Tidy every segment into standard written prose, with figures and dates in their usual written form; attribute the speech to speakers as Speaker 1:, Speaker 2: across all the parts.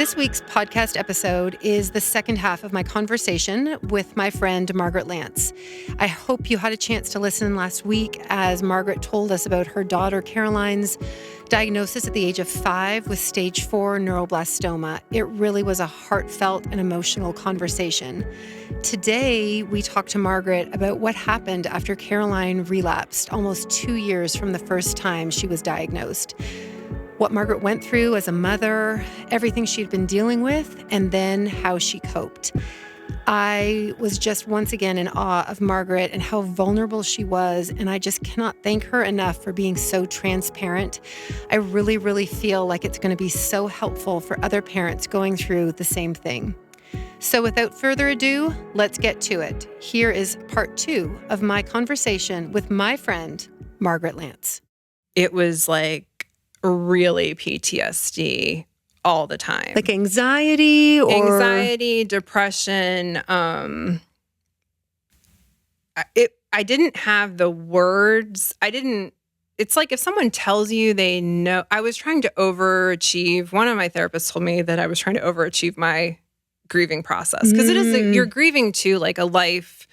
Speaker 1: This week's podcast episode is the second half of my conversation with my friend Margaret Lantz. I hope you had a chance to listen last week as Margaret told us about her daughter Caroline's diagnosis at the age of 5 with stage 4 neuroblastoma. It really was a heartfelt and emotional conversation. Today, we talked to Margaret about what happened after Caroline relapsed almost 2 years from the first time she was diagnosed. What Margaret went through as a mother, everything she'd been dealing with, and then how she coped. I was just once again in awe of Margaret and how vulnerable she was, and I just cannot thank her enough for being so transparent. I really, really feel like it's going to be so helpful for other parents going through the same thing. So without further ado, let's get to it. Here is part 2 of my conversation with my friend, Margaret Lantz.
Speaker 2: It was like really PTSD all the time.
Speaker 1: Like anxiety or...
Speaker 2: Anxiety, depression. I didn't have the words. It's like if someone tells you they know, I was trying to overachieve. One of my therapists told me that I was trying to overachieve my grieving process. Because you're grieving too, like a life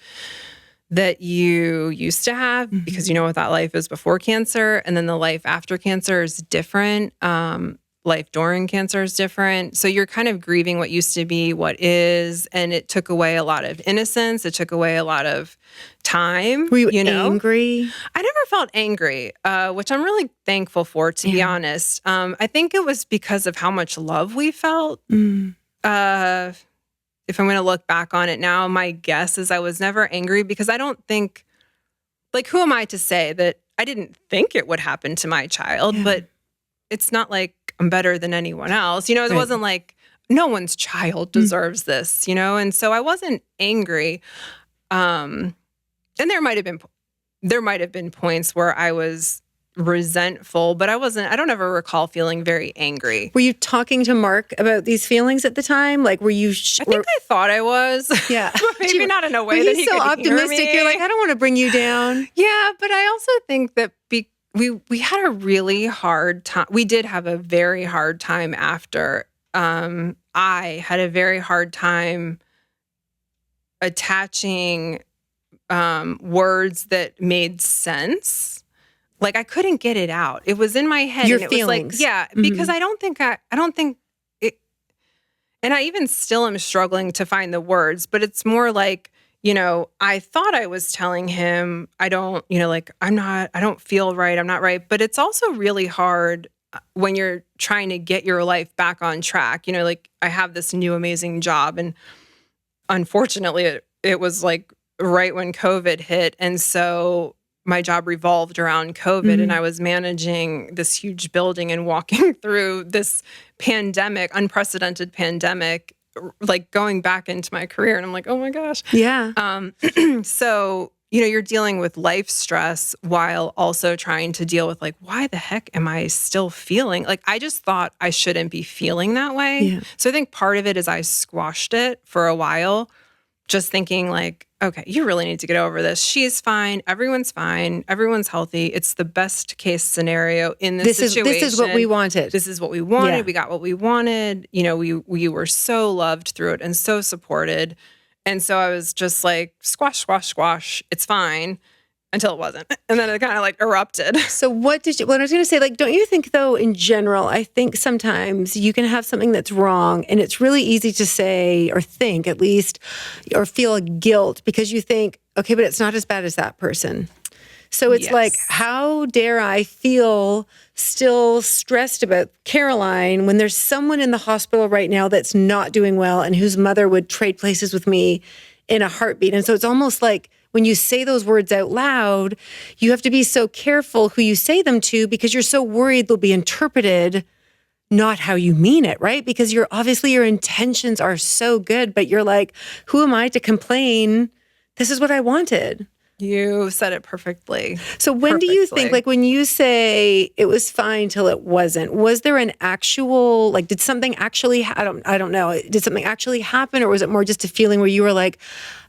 Speaker 2: that you used to have because you know what that life is before cancer. And then the life after cancer is different. Life during cancer is different. So you're kind of grieving what used to be, what is, and it took away a lot of innocence. It took away a lot of time.
Speaker 1: Were you angry?
Speaker 2: I never felt angry, which I'm really thankful for, to be honest. I think it was because of how much love we felt. If I'm going to look back on it now, my guess is I was never angry because I don't think, like, who am I to say that I didn't think it would happen to my child, but it's not like I'm better than anyone else. You know, it wasn't like no one's child deserves this, you know? And so I wasn't angry. And there might have been points where I was resentful, but I don't ever recall feeling very angry.
Speaker 1: Were you talking to Mark about these feelings at the time? Like, were you...
Speaker 2: I think I thought I was.
Speaker 1: Yeah.
Speaker 2: Maybe not in a way that he
Speaker 1: so
Speaker 2: could
Speaker 1: optimistic.
Speaker 2: hear me.
Speaker 1: You're like, I don't want to bring you down.
Speaker 2: Yeah, but I also think that we had a really hard time. We did have a very hard time after. I had a very hard time attaching words that made sense. Like I couldn't get it out. It was in my head.
Speaker 1: Your
Speaker 2: and it
Speaker 1: feelings.
Speaker 2: Was like, because I don't think it, and I even still am struggling to find the words, but it's more like, you know, I thought I was telling him, I don't feel right. I'm not right. But it's also really hard when you're trying to get your life back on track. You know, like I have this new amazing job, and unfortunately it was like right when COVID hit. And so my job revolved around COVID, and I was managing this huge building and walking through this pandemic, unprecedented pandemic, like going back into my career. And I'm like, oh my gosh.
Speaker 1: Yeah.
Speaker 2: So, you know, you're dealing with life stress while also trying to deal with like, why the heck am I still feeling? Like, I just thought I shouldn't be feeling that way.
Speaker 1: Yeah.
Speaker 2: So I think part of it is I squashed it for a while, just thinking like, okay, you really need to get over this. She's fine. Everyone's fine. Everyone's healthy. It's the best case scenario in this situation.
Speaker 1: This is what we wanted.
Speaker 2: This is what we wanted.
Speaker 1: Yeah.
Speaker 2: We got what we wanted. You know, we were so loved through it and so supported. And so I was just like, squash, squash, squash. It's fine. Until it wasn't. And then it kind of like erupted.
Speaker 1: So what I was going to say, like, don't you think though, in general, I think sometimes you can have something that's wrong and it's really easy to say or think at least, or feel guilt because you think, okay, but it's not as bad as that person. So it's like, how dare I feel still stressed about Caroline when there's someone in the hospital right now that's not doing well and whose mother would trade places with me in a heartbeat. And so it's almost like, when you say those words out loud, you have to be so careful who you say them to because you're so worried they'll be interpreted not how you mean it, right? Because obviously your intentions are so good, but you're like, who am I to complain? This is what I wanted.
Speaker 2: You said it perfectly.
Speaker 1: So when do you think, like when you say it was fine till it wasn't, was there an actual, like did something actually, I don't know, did something actually happen or was it more just a feeling where you were like,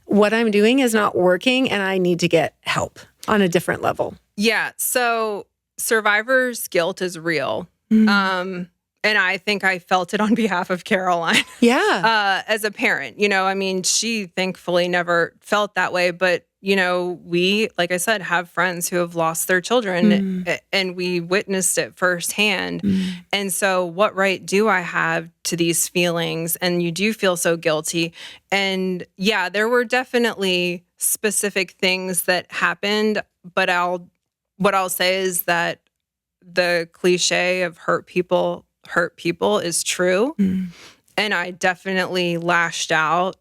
Speaker 1: what I'm doing is not working and I need to get help on a different level?
Speaker 2: Yeah. So survivor's guilt is real. And I think I felt it on behalf of Caroline.
Speaker 1: Yeah.
Speaker 2: As a parent, I mean, she thankfully never felt that way. But, we, like I said, have friends who have lost their children and we witnessed it firsthand. And so what right do I have to these feelings? And you do feel so guilty. And yeah, there were definitely specific things that happened. But what I'll say is that the cliche of hurt people is true. And I definitely lashed out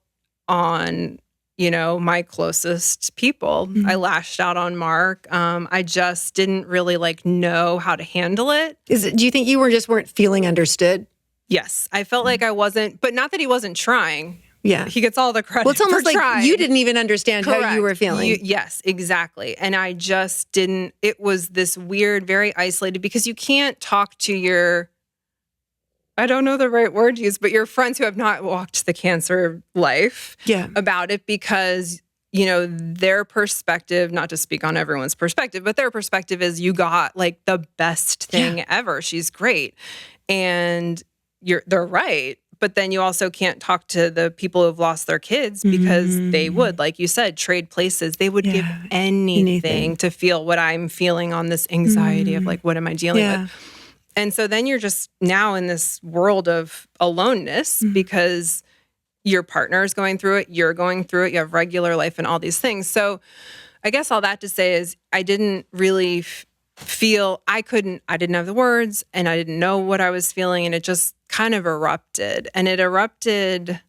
Speaker 2: on, my closest people. I lashed out on Mark. I just didn't really know how to handle it.
Speaker 1: Do you think you weren't feeling understood?
Speaker 2: Yes. I felt like I wasn't, but not that he wasn't trying.
Speaker 1: Yeah.
Speaker 2: He gets all the credit.
Speaker 1: Well, it's almost like
Speaker 2: trying.
Speaker 1: you didn't even understand how you were feeling.
Speaker 2: Yes, exactly. And I just didn't. It was this weird, very isolated, because you can't talk to I don't know the right word to use, but your friends who have not walked the cancer life about it, because, their perspective, not to speak on everyone's perspective, but their perspective is you got the best thing ever. She's great. And they're right. But then you also can't talk to the people who have lost their kids, because they would, like you said, trade places. They would give anything to feel what I'm feeling on this anxiety of what am I dealing with? And so then you're just now in this world of aloneness because your partner is going through it, you're going through it, you have regular life and all these things. So I guess all that to say is I didn't really feel, I didn't have the words and I didn't know what I was feeling, and it just kind of erupted. And it erupted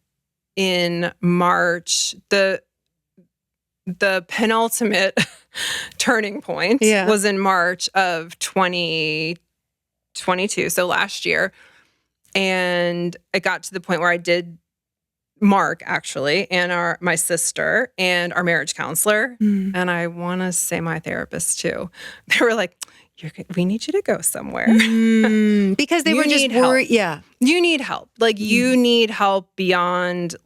Speaker 2: in March. The penultimate turning point was in March of 2022, so last year. And it got to the point where I did Mark, actually, and my sister and our marriage counselor, and I want to say my therapist too. They were like, we need you to go somewhere.
Speaker 1: Because they were just worried. Yeah.
Speaker 2: You need help. You need help beyond,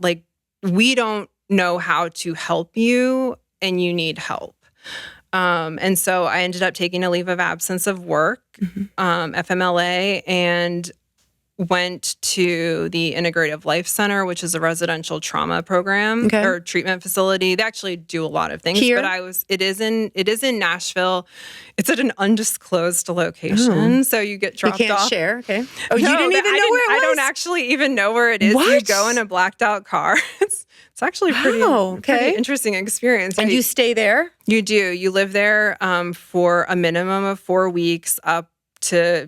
Speaker 2: we don't know how to help you, and you need help. And so I ended up taking a leave of absence of work, FMLA, and went to the Integrative Life Center, which is a residential trauma program or treatment facility. They actually do a lot of things, but it is in Nashville. It's at an undisclosed location. So you get dropped off.
Speaker 1: You can't share. Okay. Oh, you didn't even know where it was?
Speaker 2: I don't actually even know where it is. What? You go in a blacked out car. It's actually pretty interesting experience.
Speaker 1: And you stay there?
Speaker 2: You do. You live there for a minimum of 4 weeks, up to,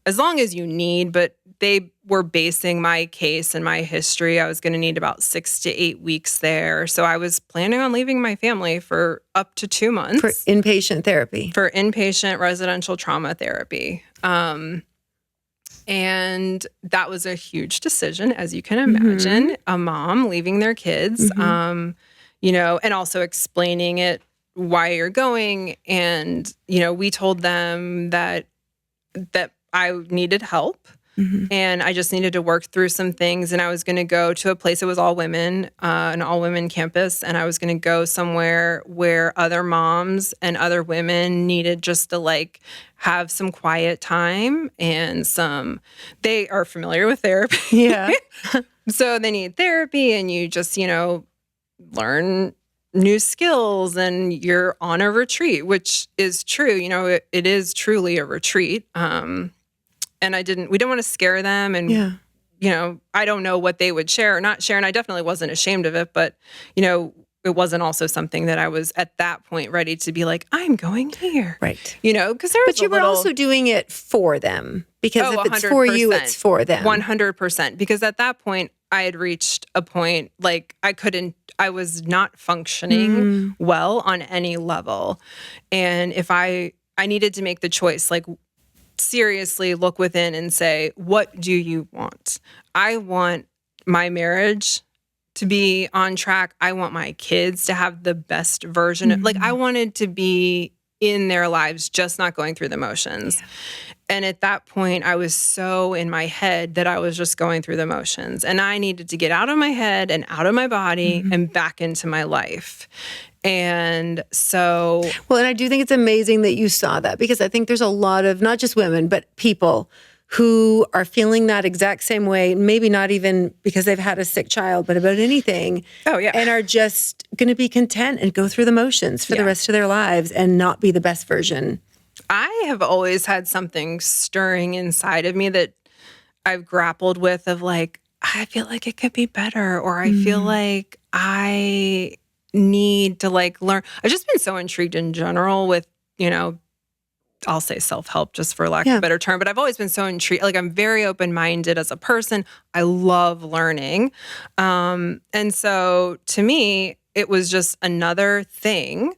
Speaker 2: as long as you need, but they were basing my case and my history. I was going to need about 6 to 8 weeks there. So I was planning on leaving my family for up to 2 months.
Speaker 1: For inpatient therapy.
Speaker 2: For inpatient residential trauma therapy. And that was a huge decision, as you can imagine. A mom leaving their kids, and also explaining it, why you're going. And, we told them that I needed help. And I just needed to work through some things. And I was going to go to a place that was all women, an all women campus. And I was going to go somewhere where other moms and other women needed just to have some quiet time and they are familiar with therapy.
Speaker 1: Yeah.
Speaker 2: So they need therapy, and you just, learn new skills, and you're on a retreat, which is true. It is truly a retreat. And we didn't want to scare them. And, I don't know what they would share or not share. And I definitely wasn't ashamed of it. But, it wasn't also something that I was at that point ready to be like, I'm going here.
Speaker 1: Right.
Speaker 2: Because there was
Speaker 1: But you were also doing it for them. Because if it's for you, it's for them.
Speaker 2: 100%. Because at that point, I had reached a point I was not functioning well on any level. And if I needed to make the choice, seriously look within and say, what do you want? I want my marriage to be on track. I want my kids to have the best version of, I wanted to be in their lives, just not going through the motions. Yeah. And at that point, I was so in my head that I was just going through the motions, and I needed to get out of my head and out of my body and back into my life. And so...
Speaker 1: Well, and I do think it's amazing that you saw that, because I think there's a lot of, not just women, but people who are feeling that exact same way, maybe not even because they've had a sick child, but about anything.
Speaker 2: Oh, yeah.
Speaker 1: And are just going to be content and go through the motions for the rest of their lives and not be the best version.
Speaker 2: I have always had something stirring inside of me that I've grappled with of like, I feel like it could be better, or I feel like I need to like learn. I've just been so intrigued in general with, I'll say self-help just for lack of a better term, but I've always been so intrigued. Like I'm very open-minded as a person. I love learning. And so to me, it was just another thing.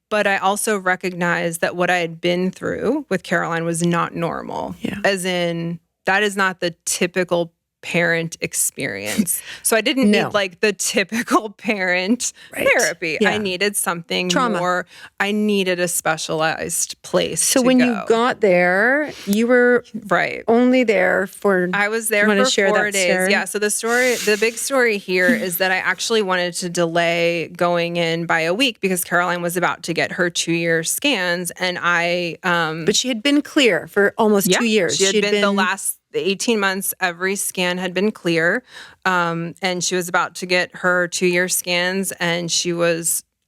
Speaker 2: But I also recognized that what I had been through with Caroline was not normal. Yeah. As in, that is not the typical parent experience. So I didn't need like the typical parent therapy. Yeah. I needed something more. I needed a specialized place.
Speaker 1: So when you got there, you were only there for.
Speaker 2: I was there for 4 days. Story? Yeah. So the big story here is that I actually wanted to delay going in by a week because Caroline was about to get her 2-year scans, and I.
Speaker 1: But she had been clear for almost 2 years.
Speaker 2: She had been the last. The 18 months, every scan had been clear. And she was about to get her 2-year scans. And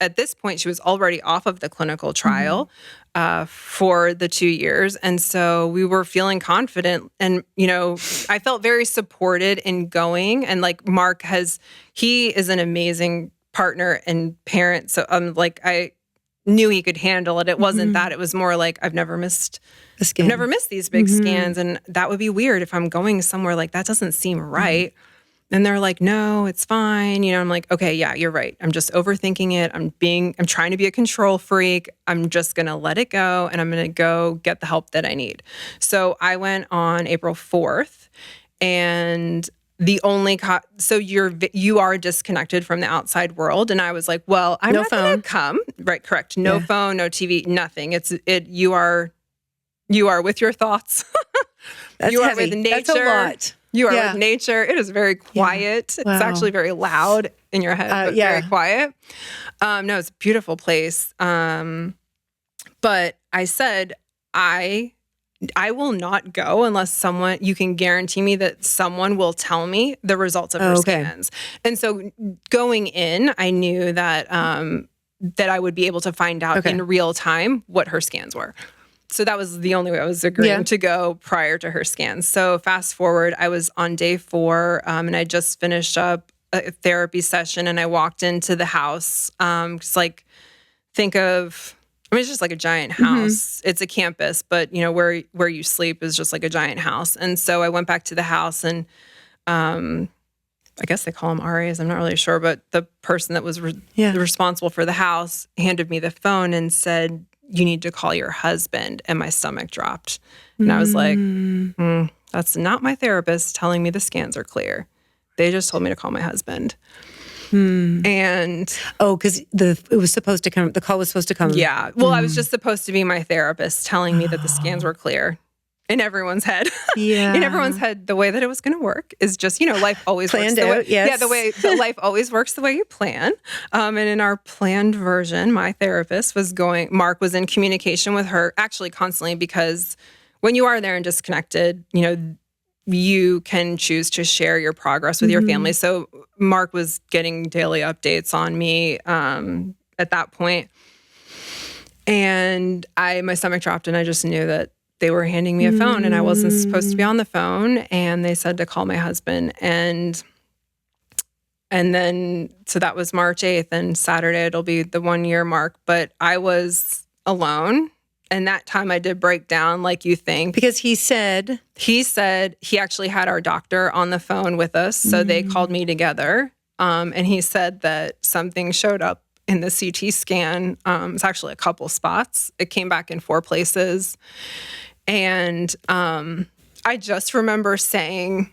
Speaker 2: at this point, she was already off of the clinical trial for the 2 years. And so we were feeling confident. And, I felt very supported in going. And like Mark he is an amazing partner and parent. So I knew he could handle it. It wasn't that. It was more like, I've never missed these big scans. And that would be weird if I'm going somewhere like that doesn't seem right. And they're like, no, it's fine. I'm like, okay, yeah, you're right. I'm just overthinking it. I'm trying to be a control freak. I'm just going to let it go. And I'm going to go get the help that I need. So I went on April 4th, and the only so you are disconnected from the outside world. And I was like, well, I'm not going to come. Right. Correct. No phone, no TV, nothing. You are with your thoughts.
Speaker 1: You are with nature. That's a lot.
Speaker 2: You are with nature. It is very quiet. Wow. It's actually very loud in your head, but very quiet. No, it's a beautiful place. But I said, I will not go unless you can guarantee me that someone will tell me the results of her scans. And so going in, I knew that that I would be able to find out in real time what her scans were. So that was the only way I was agreeing to go prior to her scans. So fast forward, I was on day 4, and I just finished up a therapy session, and I walked into the house. It's just like a giant house. It's a campus, but where you sleep is just like a giant house. And so I went back to the house, and I guess they call them RAs. I'm not really sure, but the person that was responsible for the house handed me the phone and said, "You need to call your husband." And my stomach dropped. And I was like, that's not my therapist telling me the scans are clear. They just told me to call my husband. And
Speaker 1: because it was supposed to come. The call was supposed to come.
Speaker 2: Yeah. Well, I was just supposed to be my therapist telling me that the scans were clear. In everyone's head. In everyone's head, the way that it was going to work is just, life always
Speaker 1: planned
Speaker 2: works the
Speaker 1: out,
Speaker 2: way. Yeah, the way that life always works the way you plan. And in our planned version, my therapist Mark was in communication with her actually constantly, because when you are there and disconnected, you can choose to share your progress with your family. So Mark was getting daily updates on me at that point. And my stomach dropped, and I just knew that they were handing me a phone, and I wasn't supposed to be on the phone. And they said to call my husband. And then, so that was March 8th, and Saturday it'll be the 1-year mark. But I was alone. And that time I did break down like you think.
Speaker 1: Because he said
Speaker 2: he actually had our doctor on the phone with us. So they called me together. And he said that something showed up in the CT scan. It's actually a couple spots. It came back in 4 places. And I just remember saying,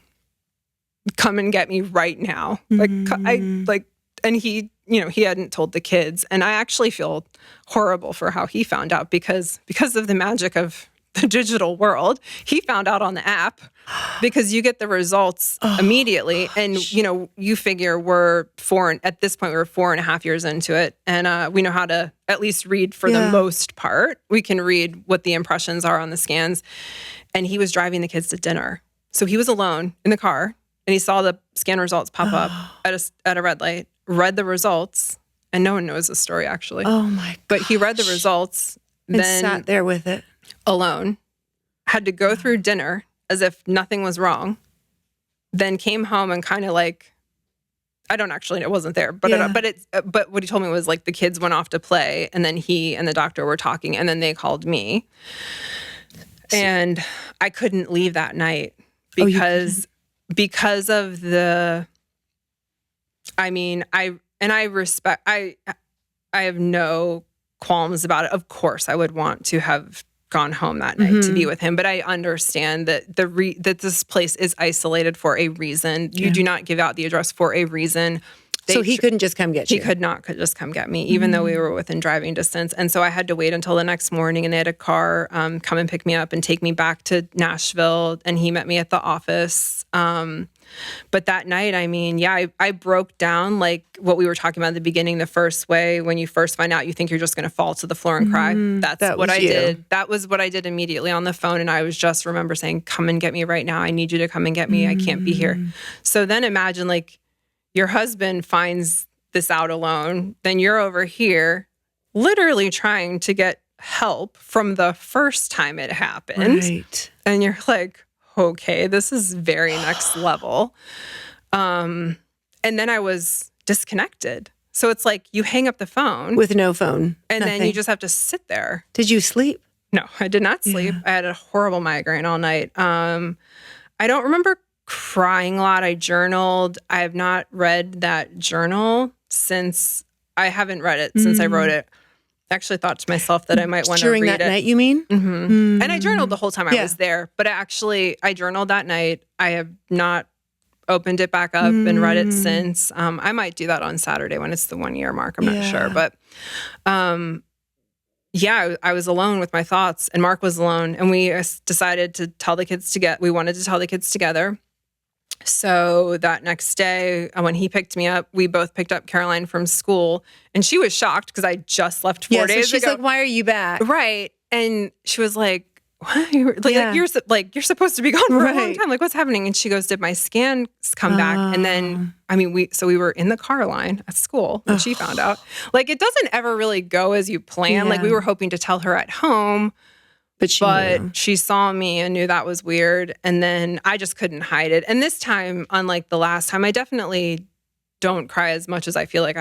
Speaker 2: "Come and get me right now." And he, he hadn't told the kids. And I actually feel horrible for how he found out, because of the magic of the digital world, he found out on the app, because you get the results immediately. And, you figure at this point, we're 4.5 years into it. And we know how to at least read for the most part. We can read what the impressions are on the scans. and he was driving the kids to dinner. So he was alone in the car, and he saw the scan results pop up at a red light, read the results, and no one knows the story actually.
Speaker 1: Oh my gosh.
Speaker 2: But he read the results,
Speaker 1: and
Speaker 2: then
Speaker 1: sat there with it
Speaker 2: alone, had to go through dinner as if nothing was wrong, then came home and kind of like, I don't actually know, I wasn't there, but but what he told me was like the kids went off to play, and then he and the doctor were talking, and then they called me, and I couldn't leave that night because of the. I mean, I have no qualms about it. Of course, I would want to have gone home that night to be with him, but I understand that that this place is isolated for a reason. You do not give out the address for a reason.
Speaker 1: So he couldn't just come get you.
Speaker 2: He could not just come get me, even though we were within driving distance. And so I had to wait until the next morning, and they had a car come and pick me up and take me back to Nashville. And he met me at the office. But that night, I mean, I broke down like what we were talking about at the beginning, the first way, when you first find out, you think you're just going to fall to the floor and cry. That's what I did. That was what I did immediately on the phone. And I was just remember saying, come and get me right now. I need you to come and get me. I can't be here. So then imagine like your husband finds this out alone. Then you're over here literally trying to get help from the first time it happened.
Speaker 1: Right.
Speaker 2: And you're like, okay, this is very next level. And then I was disconnected. So it's like you hang up the phone.
Speaker 1: With no phone.
Speaker 2: And then you just have to sit there.
Speaker 1: Did you sleep?
Speaker 2: No, I did not sleep. I had a horrible migraine all night. I don't remember crying a lot. I journaled. I have not read that journal since I haven't read it since I wrote it. I actually thought to myself that I might want to read it.
Speaker 1: During that night, you mean?
Speaker 2: And I journaled the whole time I was there, but I journaled that night. I have not opened it back up and read it since. I might do that on Saturday when it's the 1 year mark. I'm not sure, but I was alone with my thoughts, and Mark was alone, and we decided to tell the kids we wanted to tell the kids together. So that next day, when he picked me up, we both picked up Caroline from school, and she was shocked because I just left 4 days
Speaker 1: so she's
Speaker 2: ago.
Speaker 1: like, "Why are you back?"
Speaker 2: Right, and she was like, "What? You're supposed to be gone for a long time. Like, what's happening?" And she goes, "Did my scans come back?" And then, I mean, we were in the car line at school when she found out. Like, it doesn't ever really go as you plan. Like, we were hoping to tell her at home. But she saw me and knew that was weird. And then I just couldn't hide it. And this time, unlike the last time, I definitely don't cry as much as I feel like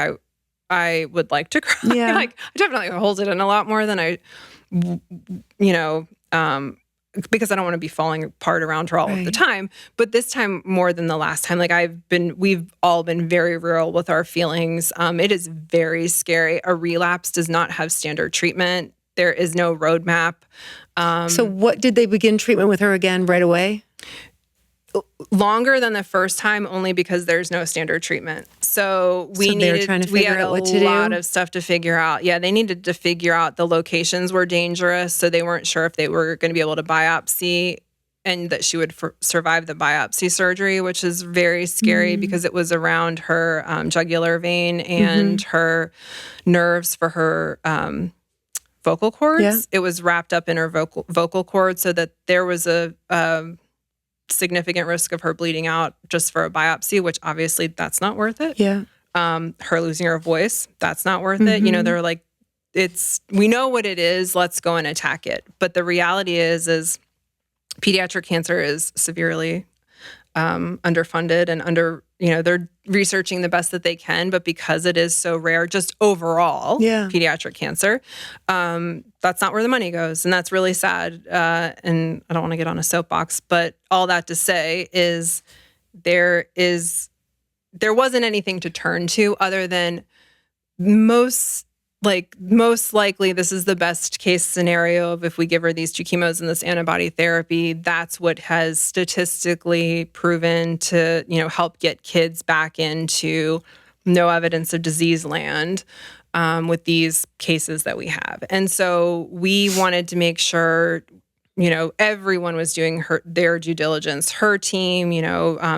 Speaker 2: I would like to cry.
Speaker 1: Yeah.
Speaker 2: Like, I definitely hold it in a lot more than I, because I don't want to be falling apart around her all of the time. But this time more than the last time, like we've all been very real with our feelings. It is very scary. A relapse does not have standard treatment. There is no roadmap.
Speaker 1: So what did they begin treatment with her again right away?
Speaker 2: Longer than the first time, only because there's no standard treatment. So we had a lot of stuff to figure out. Yeah, they needed to figure out the locations were dangerous, so they weren't sure if they were going to be able to biopsy and that she would survive the biopsy surgery, which is very scary because it was around her jugular vein and her nerves for her vocal cords. Yeah. It was wrapped up in her vocal cords, so that there was a significant risk of her bleeding out just for a biopsy, which obviously that's not worth it.
Speaker 1: Yeah.
Speaker 2: Her losing her voice, that's not worth it. You know, they're like, we know what it is, let's go and attack it. But the reality is pediatric cancer is severely underfunded and they're researching the best that they can, but because it is so rare, just overall, pediatric cancer, that's not where the money goes. And that's really sad. And I don't want to get on a soapbox, but all that to say is there wasn't anything to turn to other than most likely this is the best case scenario of if we give her these 2 chemos and this antibody therapy, that's what has statistically proven to, help get kids back into no evidence of disease land with these cases that we have. And so we wanted to make sure, everyone was doing their due diligence. Her team,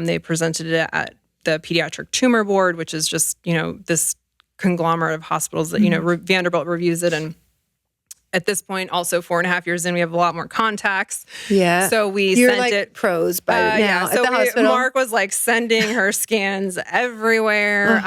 Speaker 2: they presented it at the Pediatric Tumor Board, which is just, this conglomerate of hospitals that, Vanderbilt reviews it, and at this point, also 4.5 years in, we have a lot more contacts.
Speaker 1: Yeah.
Speaker 2: So we
Speaker 1: You're
Speaker 2: sent
Speaker 1: like
Speaker 2: it.
Speaker 1: pros by now
Speaker 2: Yeah.
Speaker 1: at
Speaker 2: So
Speaker 1: the hospital.
Speaker 2: Mark was like sending her scans everywhere.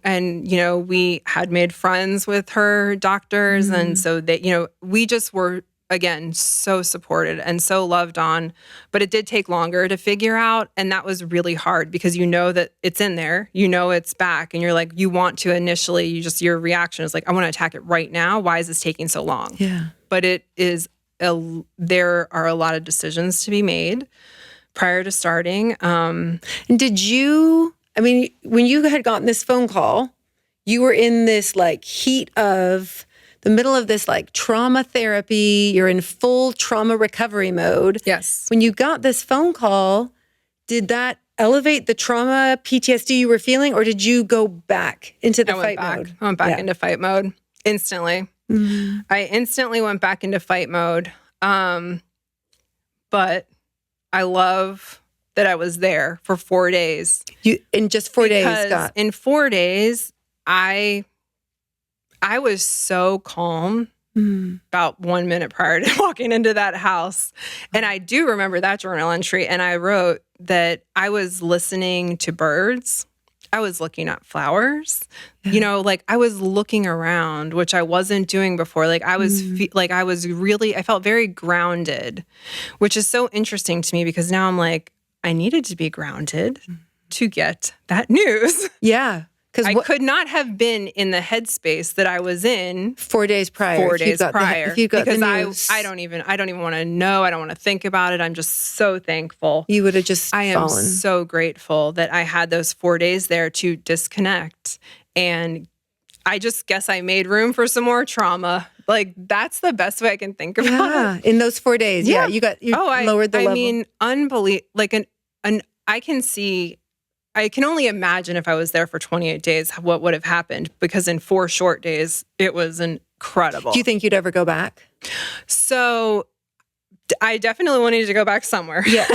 Speaker 2: And, you know, we had made friends with her doctors. And so that, you know, we just were, again, so supported and so loved on, but it did take longer to figure out. And that was really hard because you know that it's in there, you know, it's back, and you're like, you want to initially, your reaction is like, I want to attack it right now. Why is this taking so long?
Speaker 1: Yeah.
Speaker 2: But it is, there are a lot of decisions to be made prior to starting.
Speaker 1: And did you, I mean, when you had gotten this phone call, you were in this like heat of the middle of this like trauma therapy, you're in full trauma recovery mode.
Speaker 2: Yes.
Speaker 1: When you got this phone call, did that elevate the trauma PTSD you were feeling, or did you go back into the fight mode?
Speaker 2: I went back into fight mode instantly. I instantly went back into fight mode. But I love that I was there for 4 days.
Speaker 1: You in just 4 days, Scott.
Speaker 2: In 4 days, I was so calm about 1 minute prior to walking into that house. And I do remember that journal entry. And I wrote that I was listening to birds. I was looking at flowers. You know, like I was looking around, which I wasn't doing before. Like I was I felt very grounded, which is so interesting to me because now I'm like, I needed to be grounded to get that news.
Speaker 1: Yeah. Because
Speaker 2: I could not have been in the headspace that I was in
Speaker 1: 4 days prior.
Speaker 2: 4 days prior.
Speaker 1: If you got
Speaker 2: because
Speaker 1: the news,
Speaker 2: I don't even want to know. I don't want to think about it. I'm just so thankful.
Speaker 1: You would have just
Speaker 2: I am
Speaker 1: fallen.
Speaker 2: so grateful that I had those 4 days there to disconnect. And I just guess I made room for some more trauma. Like that's the best way I can think about it.
Speaker 1: In those 4 days. Yeah. You lowered the level.
Speaker 2: I mean, I can only imagine if I was there for 28 days, what would have happened, because in 4 short days, it was incredible.
Speaker 1: Do you think you'd ever go back?
Speaker 2: So I definitely wanted to go back somewhere.
Speaker 1: Yeah.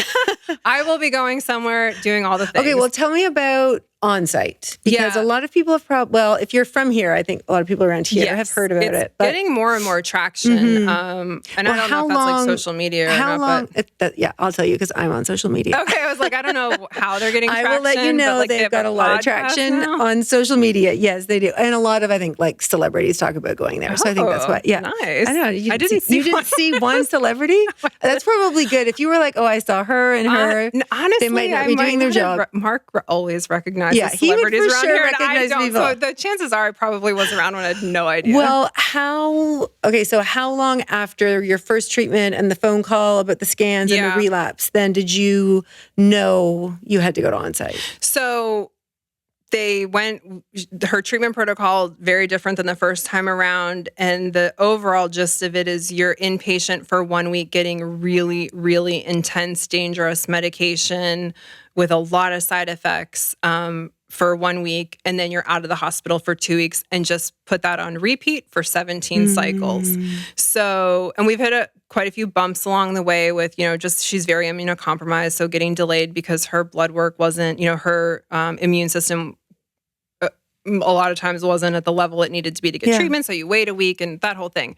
Speaker 2: I will be going somewhere, doing all the things.
Speaker 1: Okay, well, tell me about on-site. Because a lot of people have if you're from here, I think a lot of people around here have heard about it. But
Speaker 2: getting more and more traction. And I don't know if that's like social media or not.
Speaker 1: I'll tell you because I'm on social media.
Speaker 2: Okay, I was like, I don't know how they're getting traction.
Speaker 1: I will let you know
Speaker 2: but,
Speaker 1: they've got a lot of traction on social media. Yes, they do. And a lot of, I think, like celebrities talk about going there. So I think that's why. Yeah.
Speaker 2: Nice.
Speaker 1: I know.
Speaker 2: I didn't
Speaker 1: see one celebrity? That's probably good. If you were like, oh, I saw her and her.
Speaker 2: Honestly,
Speaker 1: they might not be doing their job.
Speaker 2: Mark always recognizes
Speaker 1: he would
Speaker 2: celebrities
Speaker 1: for
Speaker 2: around
Speaker 1: sure
Speaker 2: here, and I
Speaker 1: recognize
Speaker 2: don't.
Speaker 1: people.
Speaker 2: So the chances are I probably was around when I had no idea.
Speaker 1: Well, how long after your first treatment and the phone call about the scans and the relapse, then did you know you had to go to on-site?
Speaker 2: So her treatment protocol, very different than the first time around. And the overall gist of it is you're inpatient for 1 week getting really, really intense, dangerous medication with a lot of side effects for 1 week. And then you're out of the hospital for 2 weeks and just put that on repeat for 17 cycles. So, and we've hit quite a few bumps along the way with, she's very immunocompromised. So getting delayed because her blood work wasn't, her immune system a lot of times wasn't at the level it needed to be to get treatment. So you wait a week and that whole thing.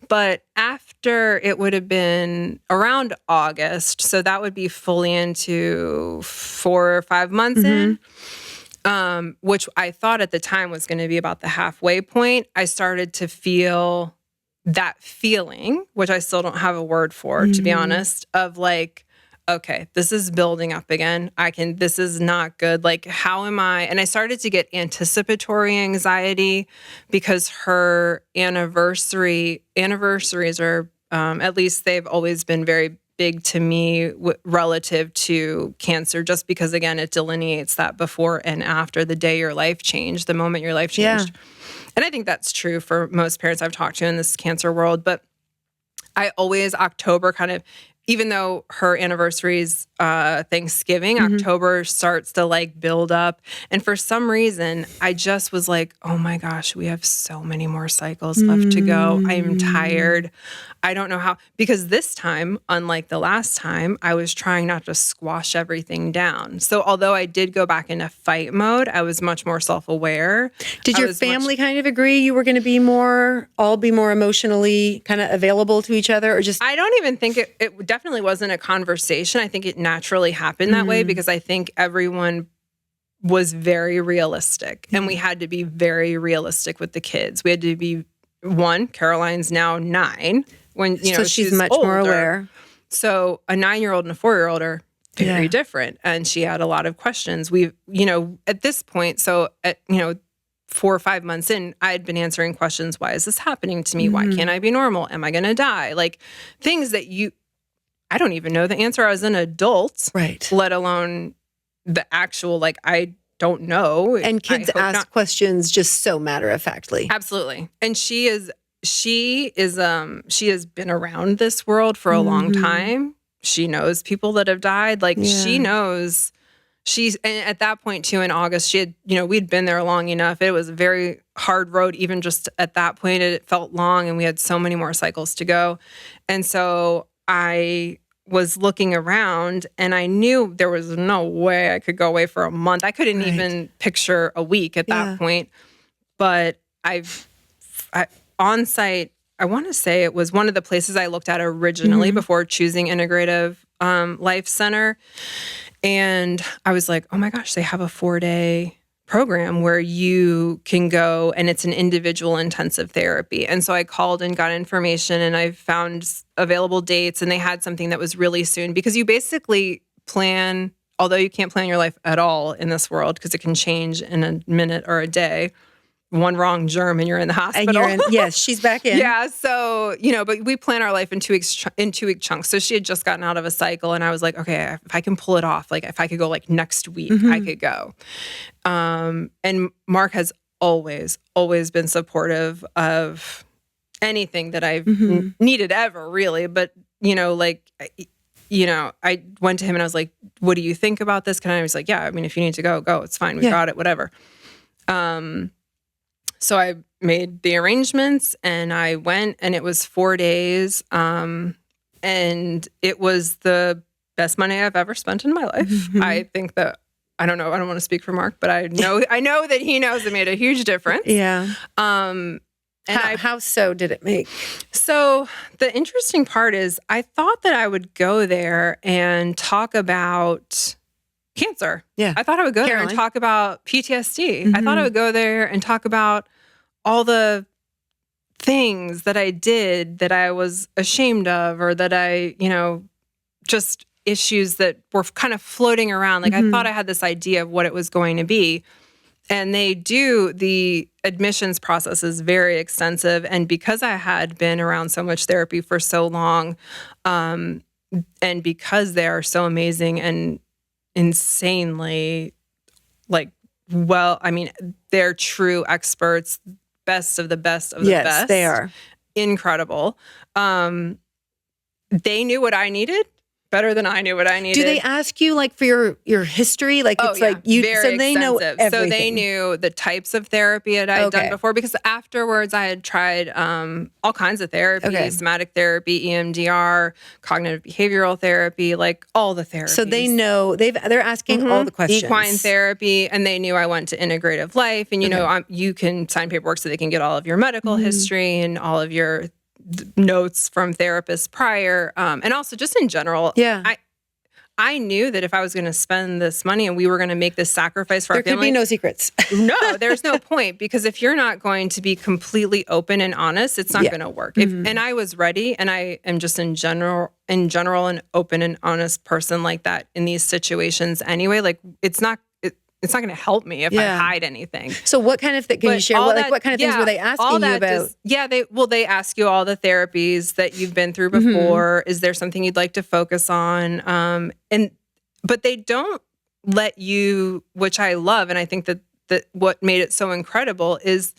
Speaker 2: But after, it would have been around August. So that would be fully into 4 or 5 months in. Which I thought at the time was going to be about the halfway point. I started to feel that feeling, which I still don't have a word for, to be honest, of like, okay, this is building up again. This is not good. Like, how am I? And I started to get anticipatory anxiety because her anniversaries are, at least they've always been very big to me relative to cancer, just because, again, it delineates that before and after, the day your life changed, the moment your life changed. And I think that's true for most parents I've talked to in this cancer world. But I always, October kind of even though her anniversary's Thanksgiving, October starts to like build up. And for some reason, I just was like, oh my gosh, we have so many more cycles left to go. I am tired. I don't know how, because this time, unlike the last time, I was trying not to squash everything down. So although I did go back into fight mode, I was much more self-aware.
Speaker 1: Did your family kind of agree you were going to be more emotionally kind of available to each other, or just?
Speaker 2: I don't even think it definitely wasn't a conversation. I think it naturally happened that way because I think everyone was very realistic, and we had to be very realistic with the kids. We had to be Caroline's now 9. When
Speaker 1: So she's much
Speaker 2: older.
Speaker 1: more aware.
Speaker 2: So a 9-year-old and a 4-year-old are very different. And she had a lot of questions. At this point, 4 or 5 months in, I had been answering questions. Why is this happening to me? Why can't I be normal? Am I going to die? Like things that I don't even know the answer as an adult,
Speaker 1: right?
Speaker 2: Let alone the actual, I don't know.
Speaker 1: And kids ask questions just so matter-of-factly.
Speaker 2: Absolutely. And she has been around this world for a long time. She knows people that have died. She knows. And at that point too, in August, she had, we'd been there long enough. It was a very hard road. Even just at that point, it felt long, and we had so many more cycles to go. And so I was looking around, and I knew there was no way I could go away for a month. I couldn't even picture a week at that point. But on site, I want to say it was one of the places I looked at originally before choosing Integrative Life Center. And I was like, oh my gosh, they have a 4-day program where you can go, and it's an individual intensive therapy. And so I called and got information, and I found available dates, and they had something that was really soon, because you basically plan, although you can't plan your life at all in this world because it can change in a minute or a day. One wrong germ and you're in the hospital.
Speaker 1: Yes, she's back in.
Speaker 2: Yeah. So, but we plan our life in 2-week chunks. So she had just gotten out of a cycle, and I was like, okay, if I can pull it off, if I could go next week, I could go. And Mark has always been supportive of anything that I've needed ever, really. But, I went to him and I was like, what do you think about this? He was like, yeah, I mean, if you need to go, it's fine. We got it, whatever. So I made the arrangements, and I went, and it was 4 days. And it was the best money I've ever spent in my life. I think that, I don't know, I don't want to speak for Mark, but I know that he knows it made a huge difference.
Speaker 1: Yeah.
Speaker 2: And
Speaker 1: how so did it make?
Speaker 2: So the interesting part is I thought that I would go there and talk about cancer.
Speaker 1: Yeah.
Speaker 2: I thought I would go there and talk about PTSD. I thought I would go there and talk about all the things that I did that I was ashamed of, or that I, just issues that were kind of floating around. I thought I had this idea of what it was going to be. And the admissions process is very extensive. And because I had been around so much therapy for so long, and because they are so amazing and insanely they're true experts, best of the best of the best.
Speaker 1: Yes, they are.
Speaker 2: Incredible. They knew what I needed better than I knew what I needed.
Speaker 1: Do they ask you for your history?
Speaker 2: Very
Speaker 1: so they
Speaker 2: extensive.
Speaker 1: know everything.
Speaker 2: So they knew the types of therapy that I had done before, because afterwards I had tried all kinds of therapy, somatic therapy, EMDR, cognitive behavioral therapy, all the therapies.
Speaker 1: So they know, they're asking all the questions.
Speaker 2: Equine therapy, and they knew I went to Integrative Life, and you can sign paperwork so they can get all of your medical history and all of your notes from therapists prior, and also just in general.
Speaker 1: Yeah.
Speaker 2: I knew that if I was going to spend this money and we were going to make this sacrifice for our family,
Speaker 1: there could be no secrets.
Speaker 2: No, there's no point, because if you're not going to be completely open and honest, it's not going to work. And I was ready, and I am just in general an open and honest person like that in these situations anyway. It's not going to help me if I hide anything.
Speaker 1: So what kind of can you share? What kind of things were they asking you about?
Speaker 2: They ask you all the therapies that you've been through before. Is there something you'd like to focus on? But they don't let you, which I love, and I think that what made it so incredible is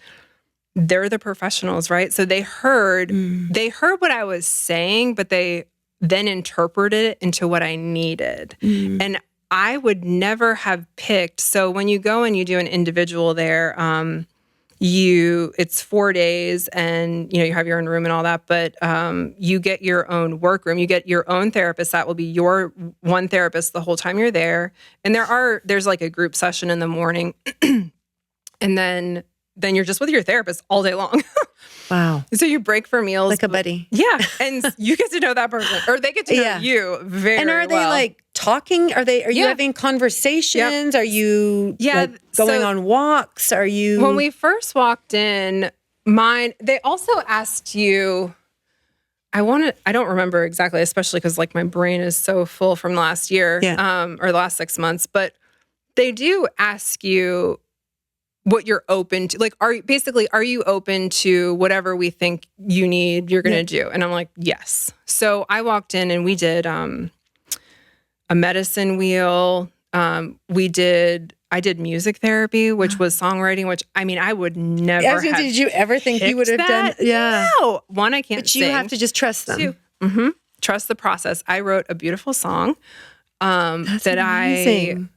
Speaker 2: they're the professionals, right? So they heard what I was saying, but they then interpreted it into what I needed. And I would never have picked. So when you go and you do an individual there, it's 4 days and, you have your own room and all that, but you get your own workroom. You get your own therapist. That will be your one therapist the whole time you're there. And there's like a group session in the morning. And then you're just with your therapist all day long.
Speaker 1: Wow.
Speaker 2: So you break for meals.
Speaker 1: Like a buddy.
Speaker 2: Yeah. And you get to know that person, or they get to know you very well.
Speaker 1: And are they like talking? Are you having conversations? Are you going on walks? Are you?
Speaker 2: When we first walked in, they also asked you, I don't remember exactly, especially because like my brain is so full from last year, or the last 6 months, but they do ask you what you're open to. Like, are you open to whatever we think you need, you're going to do? And I'm like, yes. So I walked in and we did a medicine wheel. I did music therapy, which was songwriting, which I would never have.
Speaker 1: Did you ever think you would have done? Yeah.
Speaker 2: No. One, I can't sing.
Speaker 1: But you have to just trust them.
Speaker 2: Two, trust the process. I wrote a beautiful song
Speaker 1: That's
Speaker 2: that
Speaker 1: amazing.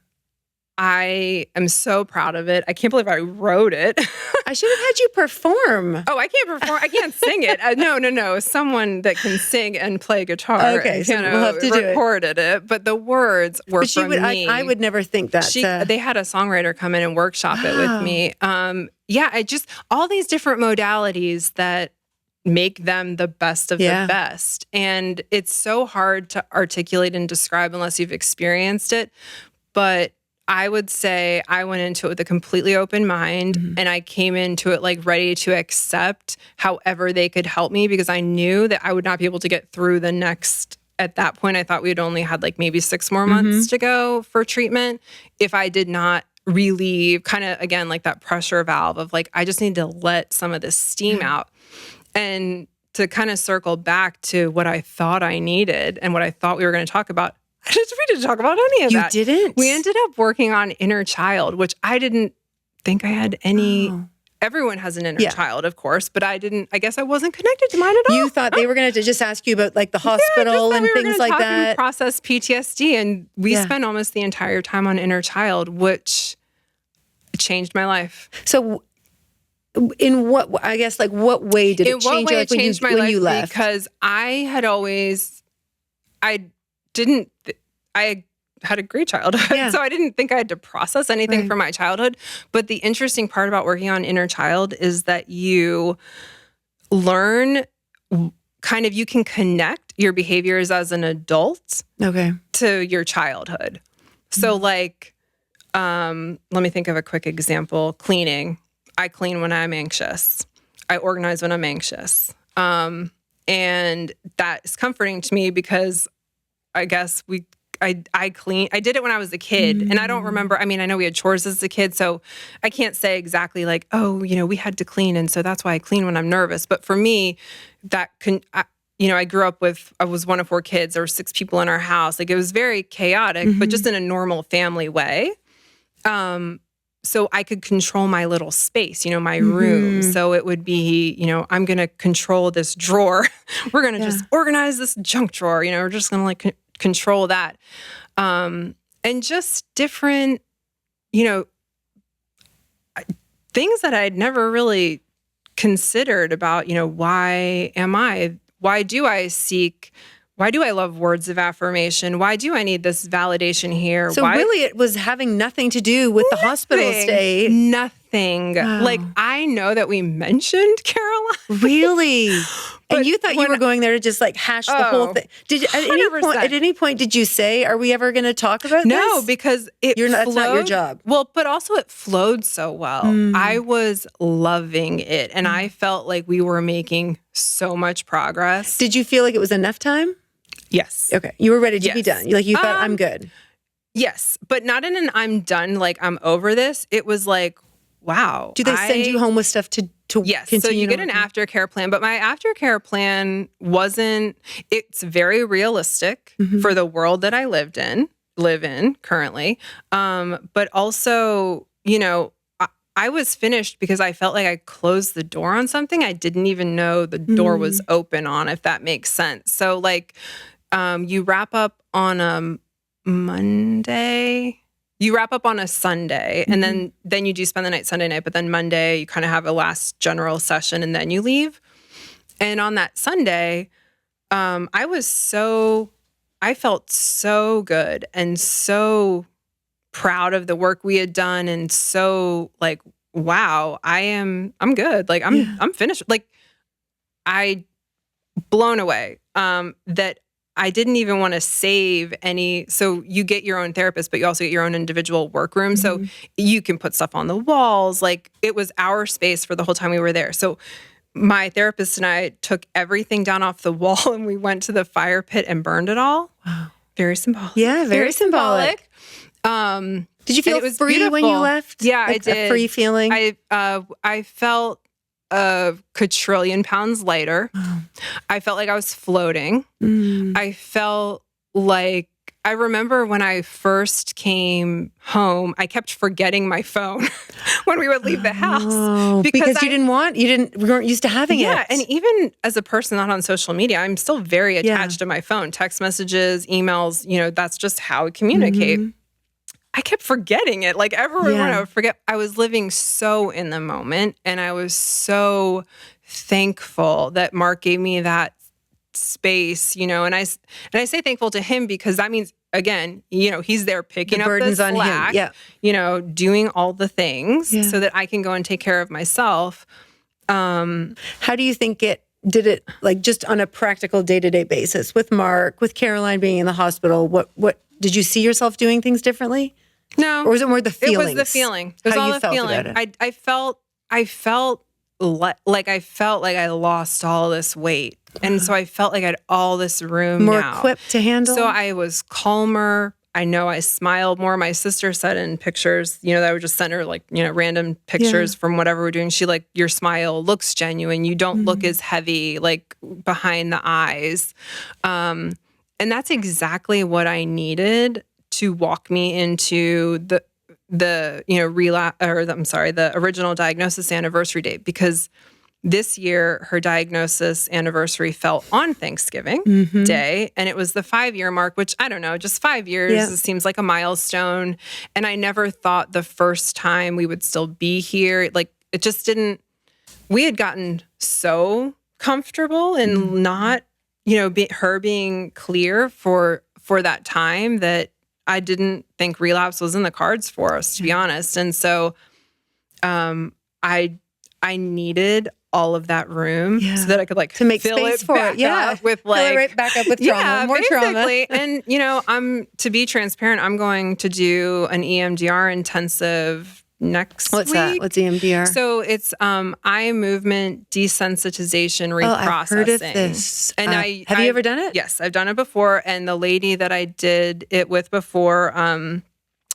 Speaker 2: I am so proud of it. I can't believe I wrote it.
Speaker 1: I should have had you perform.
Speaker 2: Oh, I can't perform. I can't sing it. No. Someone that can sing and play guitar.
Speaker 1: Okay, so we'll have to do it.
Speaker 2: Recorded it, but the words were from me.
Speaker 1: I would never think that.
Speaker 2: They had a songwriter come in and workshop it with me. All these different modalities that make them the best of the best. And it's so hard to articulate and describe unless you've experienced it. But I would say I went into it with a completely open mind, and I came into it like ready to accept however they could help me, because I knew that I would not be able to get through the next. At that point, I thought we'd only had like maybe 6 more months to go for treatment if I did not relieve kind of, again, like that pressure valve of like, I just need to let some of this steam out. And to kind of circle back to what I thought I needed and what I thought we were going to talk about, we didn't talk about any of that.
Speaker 1: You didn't?
Speaker 2: We ended up working on inner child, which I didn't think I had any. Oh. Everyone has an inner child, of course, but I guess I wasn't connected to mine at all.
Speaker 1: You thought they were going to just ask you about like the hospital and things like that.
Speaker 2: And process PTSD. And we spent almost the entire time on inner child, which changed my life.
Speaker 1: So in what way did it change your life when you left?
Speaker 2: Because I had a great childhood. So I didn't think I had to process anything from my childhood. But the interesting part about working on inner child is that you learn you can connect your behaviors as an adult to your childhood. So like, let me think of a quick example. Cleaning. I clean when I'm anxious. I organize when I'm anxious. And that is comforting to me because I guess I clean. I did it when I was a kid, and I don't remember. I know we had chores as a kid, so I can't say exactly like, oh, we had to clean, and so that's why I clean when I'm nervous. But for me, I grew up I was one of 4 kids. There were 6 people in our house. Like it was very chaotic, but just in a normal family way. So I could control my little space, my room. So it would be, I'm going to control this drawer. We're going to just organize this junk drawer. We're just going to like control that. And just different, things that I'd never really considered about, why do I love words of affirmation? Why do I need this validation here?
Speaker 1: So really it was having nothing to do with the hospital stay.
Speaker 2: Nothing. Wow. Like I know that we mentioned Caroline.
Speaker 1: Really? And you thought you were going there to just like hash the whole thing. Did at any point did you say, are we ever going to talk about this?
Speaker 2: No, because
Speaker 1: that's not your job.
Speaker 2: Well, but also it flowed so well. I was loving it. And I felt like we were making so much progress.
Speaker 1: Did you feel like it was enough time?
Speaker 2: Yes.
Speaker 1: Okay. You were ready to be done. You thought, I'm good.
Speaker 2: Yes. But not in an I'm done, like I'm over this. It was like, wow.
Speaker 1: Do they send you home with stuff to
Speaker 2: yes.
Speaker 1: continue?
Speaker 2: So you get an aftercare plan, but my aftercare plan it's very realistic for the world that I live in currently. But also, I was finished because I felt like I closed the door on something I didn't even know the door was open on, if that makes sense. So like, You wrap up on a Monday. You wrap up on a Sunday, and then you do spend the night Sunday night, but then Monday you kind of have a last general session, and then you leave. And on that Sunday, I felt so good and so proud of the work we had done, and so like, wow, I'm good. Like I'm finished. Like blown away that I didn't even want to save any. So you get your own therapist, but you also get your own individual workroom. So you can put stuff on the walls. Like it was our space for the whole time we were there. So my therapist and I took everything down off the wall and we went to the fire pit and burned it all. Wow. Very symbolic.
Speaker 1: Yeah, very symbolic. Did you feel
Speaker 2: it was
Speaker 1: free
Speaker 2: beautiful
Speaker 1: when you left?
Speaker 2: Yeah,
Speaker 1: like
Speaker 2: I did.
Speaker 1: A free feeling?
Speaker 2: I felt a quadrillion pounds lighter. Oh. I felt like I was floating. I felt like, I remember when I first came home, I kept forgetting my phone when we would leave the house.
Speaker 1: Because we weren't used to having it.
Speaker 2: Yeah, and even as a person not on social media, I'm still very attached to my phone. Text messages, emails, that's just how we communicate. I kept forgetting it. Like everyone I would forget. I was living so in the moment, and I was so thankful that Mark gave me that space, and I say thankful to him because that means, again, he's there picking up the slack, on him. Doing all the things so that I can go and take care of myself.
Speaker 1: How do you think did it like just on a practical day-to-day basis with Mark, with Caroline being in the hospital? What did you see yourself doing things differently?
Speaker 2: No.
Speaker 1: Or was it more the feelings?
Speaker 2: It was the feeling. It was
Speaker 1: How
Speaker 2: all
Speaker 1: you
Speaker 2: the
Speaker 1: felt
Speaker 2: feeling.
Speaker 1: about it.
Speaker 2: I felt like I lost all this weight. And so I felt like I had all this room
Speaker 1: more
Speaker 2: now.
Speaker 1: Equipped to handle.
Speaker 2: So I was calmer. I know I smiled more. My sister said in pictures, that I would just send her random pictures from whatever we're doing. She your smile looks genuine. You don't look as heavy, like behind the eyes. And that's exactly what I needed to walk me into the original diagnosis anniversary date, because this year her diagnosis anniversary fell on Thanksgiving Day, and it was the 5-year mark, which I don't know, just 5 years seems like a milestone. And I never thought the first time we would still be here. Like it just didn't. We had gotten so comfortable in not, her being clear for that time that I didn't think relapse was in the cards for us, to be honest. And so I needed all of that room so that I could to make space for it. With
Speaker 1: fill it right back up with trauma, more
Speaker 2: basically.
Speaker 1: trauma.
Speaker 2: And to be transparent, I'm going to do an EMDR intensive next
Speaker 1: What's
Speaker 2: week.
Speaker 1: that? What's EMDR?
Speaker 2: So it's eye movement desensitization reprocessing.
Speaker 1: I've heard of this. And have you ever done it?
Speaker 2: Yes, I've done it before. And the lady that I did it with before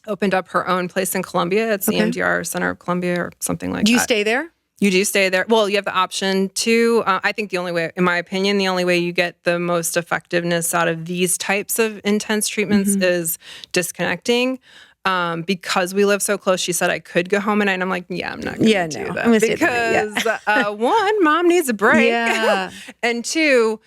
Speaker 2: opened up her own place in Columbia. It's the EMDR Center of Columbia or something like that.
Speaker 1: Do you stay there?
Speaker 2: You do stay there. Well, you have the option to. I think the only way, in my opinion, the only way you get the most effectiveness out of these types of intense treatments is disconnecting. Because we live so close, she said I could go home at night. And I'm like, I'm not going to do that. Because one, mom needs a break. Yeah. And two,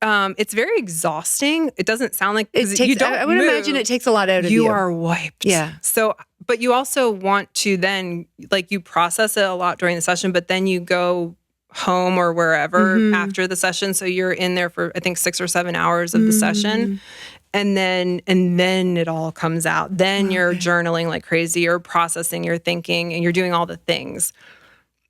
Speaker 2: it's very exhausting. It doesn't sound like you don't.
Speaker 1: I would imagine it takes a lot out of you.
Speaker 2: You are wiped.
Speaker 1: Yeah.
Speaker 2: So, but you also want to then, you process it a lot during the session, but then you go home or wherever after the session. So you're in there for, I think, 6 or 7 hours of the session. And then it all comes out. Then you're journaling like crazy. You're processing, you're thinking, and you're doing all the things.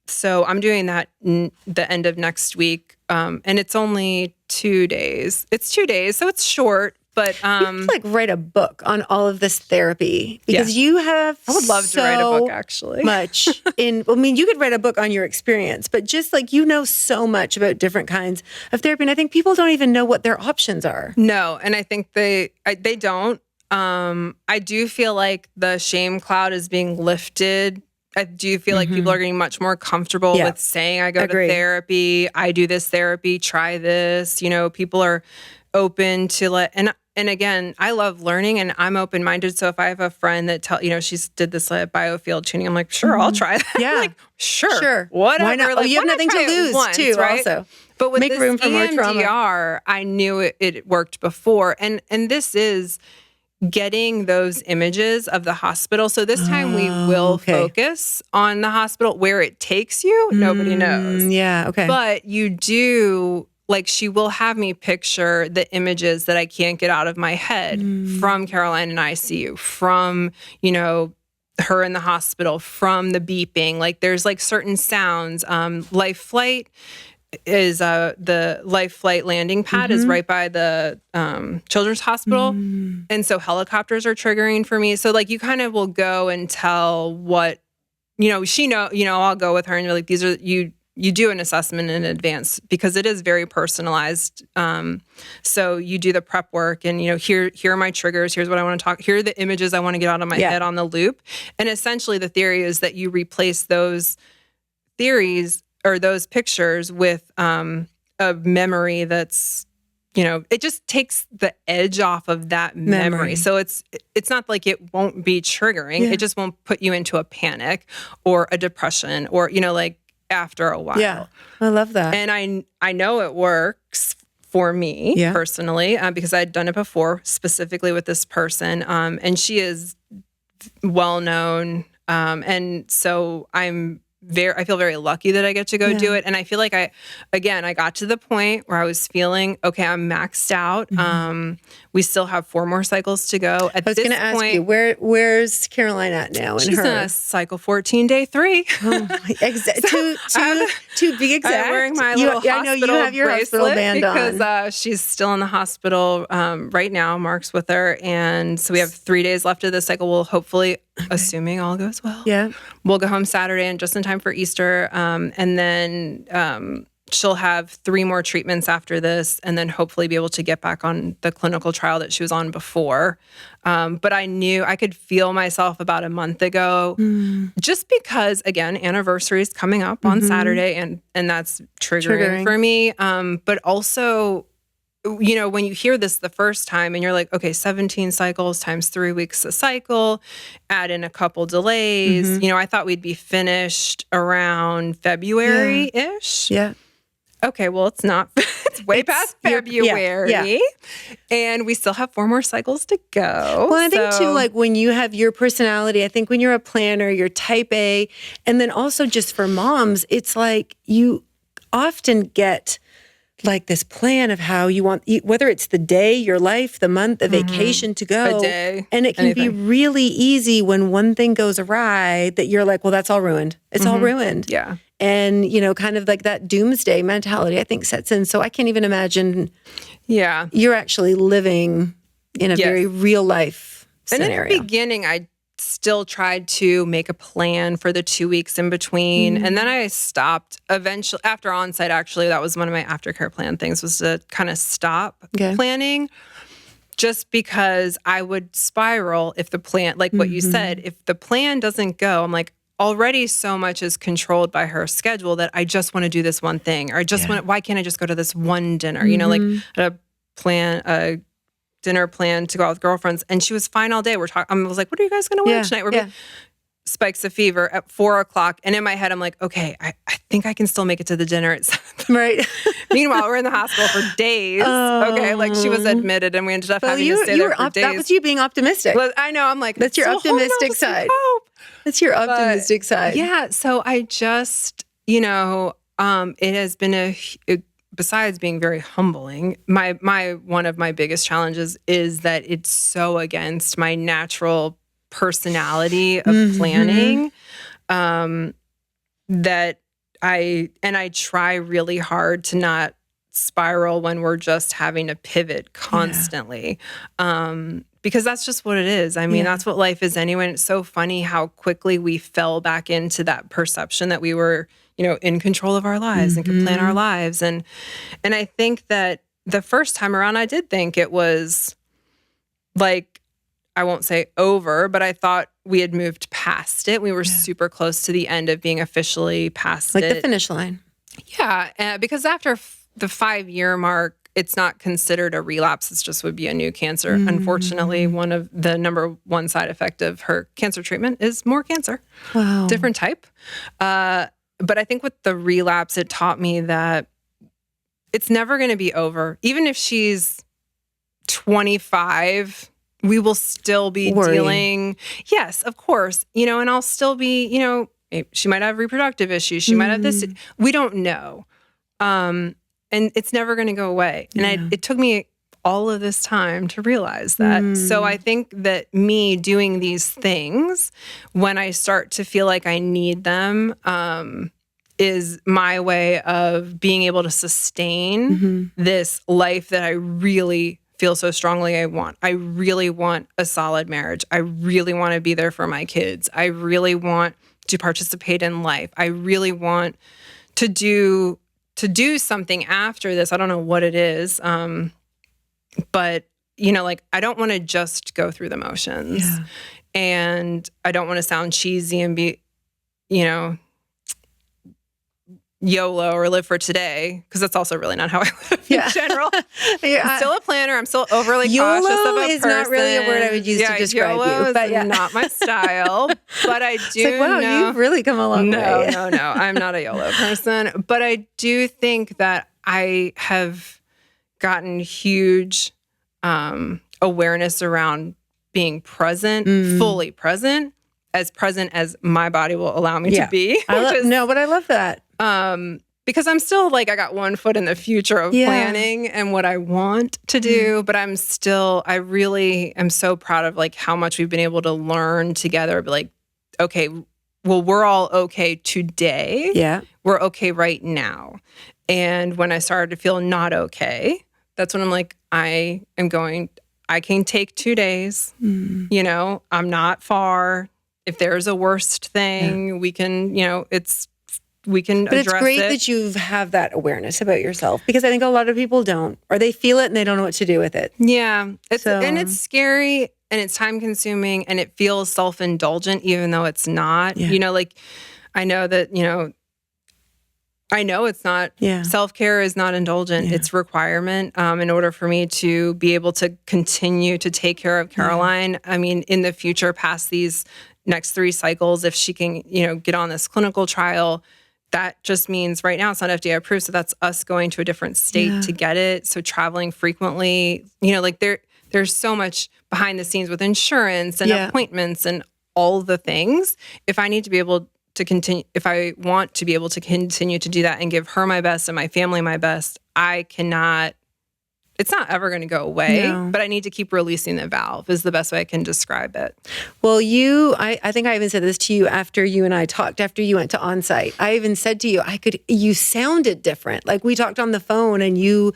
Speaker 2: So I'm doing that the end of next week. And it's only 2 days. It's 2 days, so it's short. But
Speaker 1: you could write a book on all of this therapy because you have.
Speaker 2: I would love to write a book, actually.
Speaker 1: Much you could write a book on your experience, but just so much about different kinds of therapy, and I think people don't even know what their options are.
Speaker 2: No, and I think they don't. I do feel like the shame cloud is being lifted. I do feel like people are getting much more comfortable with saying, "I go to therapy. I do this therapy. Try this." People are open to and again, I love learning and I'm open-minded. So if I have a friend that she's did this biofield tuning, I'm like, sure, I'll try that.
Speaker 1: Yeah.
Speaker 2: Like, sure.
Speaker 1: Whatever.
Speaker 2: Why not?
Speaker 1: Like, you have nothing to lose
Speaker 2: once,
Speaker 1: too,
Speaker 2: right?
Speaker 1: also.
Speaker 2: But with
Speaker 1: Make
Speaker 2: this
Speaker 1: room for more trauma.
Speaker 2: EMDR, I knew it worked before. And this is getting those images of the hospital. So this time we will focus on the hospital. Where it takes you, nobody knows.
Speaker 1: Yeah, okay.
Speaker 2: But you do, like, she will have me picture the images that I can't get out of my head from Caroline in ICU, from, her in the hospital, from the beeping. Like, there's like certain sounds. Life flight is the life flight landing pad is right by the children's hospital. And so helicopters are triggering for me. So like, you kind of will go and tell what, I'll go with her and you're like, these are, you do an assessment in advance because it is very personalized. So you do the prep work and, here are my triggers. Here's what I want to talk. Here are the images I want to get out of my head on the loop. And essentially the theory is that you replace those theories or those pictures with a memory that's, it just takes the edge off of that memory. So it's not like it won't be triggering. Yeah. It just won't put you into a panic or a depression or, like after a while.
Speaker 1: Yeah, I love that.
Speaker 2: And I know it works for me personally because I'd done it before, specifically with this person. And she is well known. And so I feel very lucky that I get to go do it. And I feel like I got to the point where I was feeling, okay, I'm maxed out. We still have 4 more cycles to go.
Speaker 1: I was going to ask you, where's Caroline at now?
Speaker 2: She's in a cycle 14, day 3.
Speaker 1: Oh, to be exact.
Speaker 2: I'm wearing my little hospital
Speaker 1: I know you have your hospital band
Speaker 2: because she's still in the hospital right now. Mark's with her. And so we have 3 days left of this cycle. We'll hopefully, assuming all goes well, we'll go home Saturday and just in time for Easter. And then she'll have 3 more treatments after this and then hopefully be able to get back on the clinical trial that she was on before. But I knew I could feel myself about a month ago just because, again, anniversary is coming up on Saturday and that's triggering for me. But also, when you hear this the first time and you're like, okay, 17 cycles times 3 weeks a cycle, add in a couple delays. I thought we'd be finished around February-ish.
Speaker 1: Yeah.
Speaker 2: Okay, well, it's not. It's way past February. And we still have 4 more cycles to go.
Speaker 1: Well, I think too, like when you have your personality, I think when you're a planner, you're type A. And then also just for moms, it's like you often get like this plan of how you want, whether it's the day, your life, the month, the vacation to go.
Speaker 2: A day.
Speaker 1: And it can be really easy when one thing goes awry that you're like, well, that's all ruined. It's all ruined.
Speaker 2: Yeah.
Speaker 1: And, kind of like that doomsday mentality, I think, sets in. So I can't even imagine you're actually living in a very real life scenario.
Speaker 2: And in the beginning, I still tried to make a plan for the 2 weeks in between. And then I stopped eventually after on-site. Actually, that was one of my aftercare plan things, was to kind of stop planning just because I would spiral if the plan, like what you said, if the plan doesn't go, I'm like, already so much is controlled by her schedule that I just want to do this one thing, or I just want, why can't I just go to this one dinner? Like a dinner plan to go out with girlfriends, and she was fine all day. I was like, what are you guys going to watch tonight? We're spikes of fever at 4:00. And in my head, I'm like, okay, I think I can still make it to the dinner at 7.
Speaker 1: Right.
Speaker 2: Meanwhile, we're in the hospital for days. Okay. Like she was admitted and we ended up having to stay there for days.
Speaker 1: That was you being optimistic.
Speaker 2: Well, I know. I'm like,
Speaker 1: that's your optimistic side. That's your optimistic side.
Speaker 2: Yeah. So I just, it has been besides being very humbling, my one of my biggest challenges is that it's so against my natural personality of planning that I try really hard to not spiral when we're just having to pivot constantly. Because that's just what it is. I mean, that's what life is anyway. And it's so funny how quickly we fell back into that perception that we were, in control of our lives and could plan our lives. And I think that the first time around, I did think it was like, I won't say over, but I thought we had moved past it. We were super close to the end of being officially past
Speaker 1: it. Like the finish line.
Speaker 2: Yeah. Because after the 5-year mark, it's not considered a relapse. It's just would be a new cancer. Unfortunately, one of the number one side effect of her cancer treatment is more cancer.
Speaker 1: Wow.
Speaker 2: Different type. But I think with the relapse, it taught me that it's never going to be over. Even if she's 25, we will still be dealing. Yes, of course. And I'll still be, she might have reproductive issues. She might have this. We don't know. And it's never going to go away. And it took me all of this time to realize that. So I think that me doing these things when I start to feel like I need them, is my way of being able to sustain this life that I really feel so strongly I want. I really want a solid marriage. I really want to be there for my kids. I really want to participate in life. I really want to do something after this. I don't know what it is. But I don't want to just go through the motions.
Speaker 1: Yeah.
Speaker 2: And I don't want to sound cheesy and be, YOLO or live for today, because that's also really not how I live in general. I'm still a planner. I'm still overly
Speaker 1: YOLO
Speaker 2: cautious of a
Speaker 1: is
Speaker 2: person.
Speaker 1: Not really a word I would use to describe
Speaker 2: YOLO
Speaker 1: you. But
Speaker 2: is not my style. But I do
Speaker 1: it's like, wow,
Speaker 2: know.
Speaker 1: you've really come a long way.
Speaker 2: No. I'm not a YOLO person. But I do think that I have gotten huge awareness around being present, fully present as my body will allow me to be.
Speaker 1: But I love that.
Speaker 2: Because I'm still I got one foot in the future of planning and what I want to do, but I really am so proud of how much we've been able to learn together. But okay, well, we're all okay today.
Speaker 1: Yeah.
Speaker 2: We're okay right now. And when I started to feel not okay, that's when I'm I can take 2 days, I'm not far. If there's a worst thing, we can, we can address it.
Speaker 1: But it's great that you have that awareness about yourself, because I think a lot of people don't, or they feel it and they don't know what to do with it.
Speaker 2: Yeah. And it's scary and it's time consuming and it feels self-indulgent, even though it's not.
Speaker 1: Yeah.
Speaker 2: I know that, I know it's not, self-care is not indulgent. It's requirement in order for me to be able to continue to take care of Caroline. I mean, in the future, past these next 3 cycles, if she can, get on this clinical trial, that just means right now it's not FDA approved. So that's us going to a different state to get it. So traveling frequently, there's so much behind the scenes with insurance and appointments and all the things. If I need to be able to continue, if I want to be able to continue to do that and give her my best and my family my best, it's not ever going to go away, but I need to keep releasing the valve is the best way I can describe it.
Speaker 1: Well, I think I even said this to you after you and I talked, after you went to on-site. I even said to you, you sounded different. We talked on the phone and you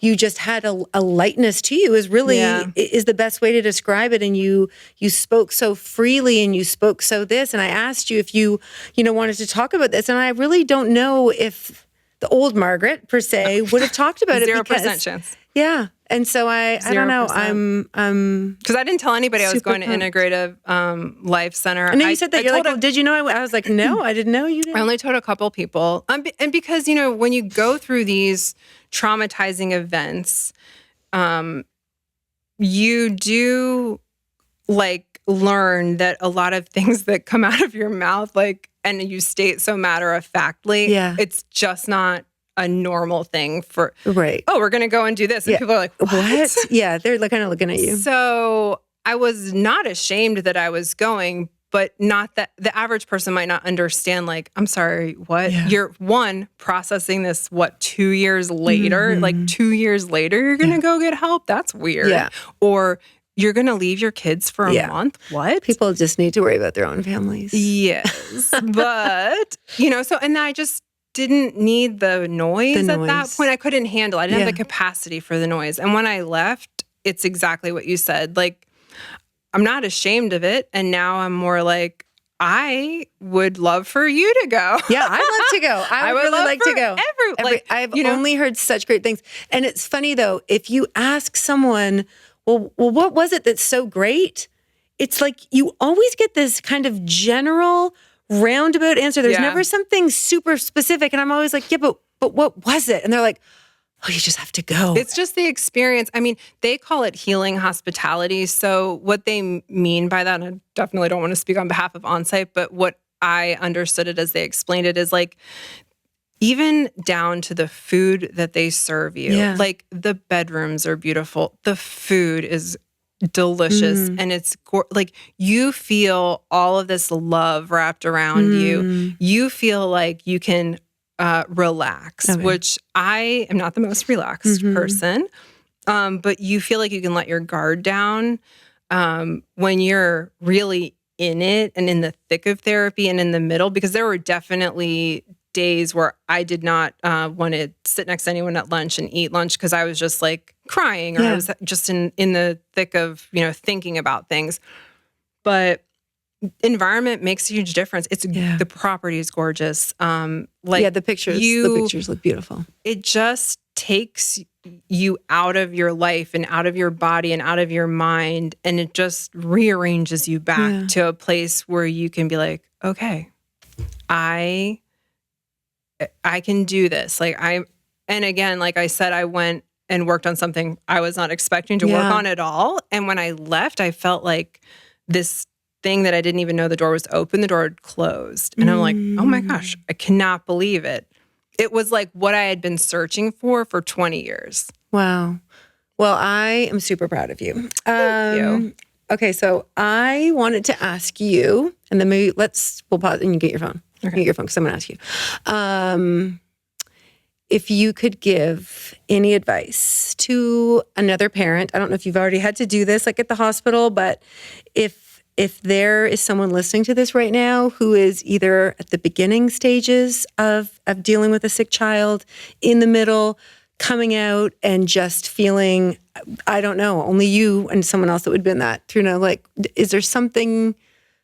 Speaker 1: just had a lightness to you is the best way to describe it. And you spoke so freely and you spoke so this. And I asked you if you wanted to talk about this. And I really don't know if the old Margaret per se would have talked about it.
Speaker 2: 0% chance.
Speaker 1: Yeah. And so I don't know. I'm
Speaker 2: because I didn't tell anybody I was going to Integrative Life Center.
Speaker 1: And then you said that did you know? I was like, no, I didn't know you did.
Speaker 2: I only told a couple people. And because, when you go through these traumatizing events, you do learn that a lot of things that come out of your mouth, and you state so matter-of-factly, it's just not a normal thing for, oh, we're going to go and do this. And people are like, what?
Speaker 1: Yeah, they're kind of looking at you.
Speaker 2: So I was not ashamed that I was going, but not that the average person might not understand, I'm sorry, what? Yeah. You're processing this, 2 years later? 2 years later, you're going to go get help? That's weird. Yeah. Or you're going to leave your kids for a month? What?
Speaker 1: People just need to worry about their own families.
Speaker 2: Yes. But, and I just didn't need the noise at that point. I couldn't handle it. I didn't have the capacity for the noise. And when I left, it's exactly what you said. I'm not ashamed of it. And now I'm more I would love for you to go.
Speaker 1: Yeah, I'd love to go. I would really like to go. I've only heard such great things. And it's funny, though, if you ask someone, well, what was it that's so great? It's you always get this kind of general roundabout answer. There's never something super specific. And I'm always like, yeah, but what was it? And they're like, oh, you just have to go.
Speaker 2: It's just the experience. I mean, they call it healing hospitality. So what they mean by that, and I definitely don't want to speak on behalf of Onsite, but what I understood it as they explained it is like, even down to the food that they serve you.
Speaker 1: Yeah.
Speaker 2: Like the bedrooms are beautiful. The food is delicious. And it's like you feel all of this love wrapped around you. You feel like you can relax, which I am not the most relaxed person. But you feel like you can let your guard down when you're really in it and in the thick of therapy and in the middle, because there were definitely days where I did not want to sit next to anyone at lunch and eat lunch because I was just like crying, or I was just in the thick of, thinking about things. But environment makes a huge difference. It's the property is gorgeous.
Speaker 1: The pictures look beautiful.
Speaker 2: It just takes you out of your life and out of your body and out of your mind, and it just rearranges you back to a place where you can be like, okay, I can do this. And again, like I said, I went and worked on something I was not expecting to work on at all. And when I left, I felt like this thing that I didn't even know the door was open, the door had closed. And I'm like, oh my gosh, I cannot believe it. It was like what I had been searching for 20 years.
Speaker 1: Wow. Well, I am super proud of you.
Speaker 2: Thank you.
Speaker 1: Okay, so I wanted to ask you, and then maybe we'll pause and you get your phone.
Speaker 2: Okay.
Speaker 1: Get your phone because I'm going to ask you. If you could give any advice to another parent, I don't know if you've already had to do this, like at the hospital, but if there is someone listening to this right now who is either at the beginning stages of dealing with a sick child, in the middle, coming out, and just feeling, I don't know, only you and someone else that would have been that through, is there something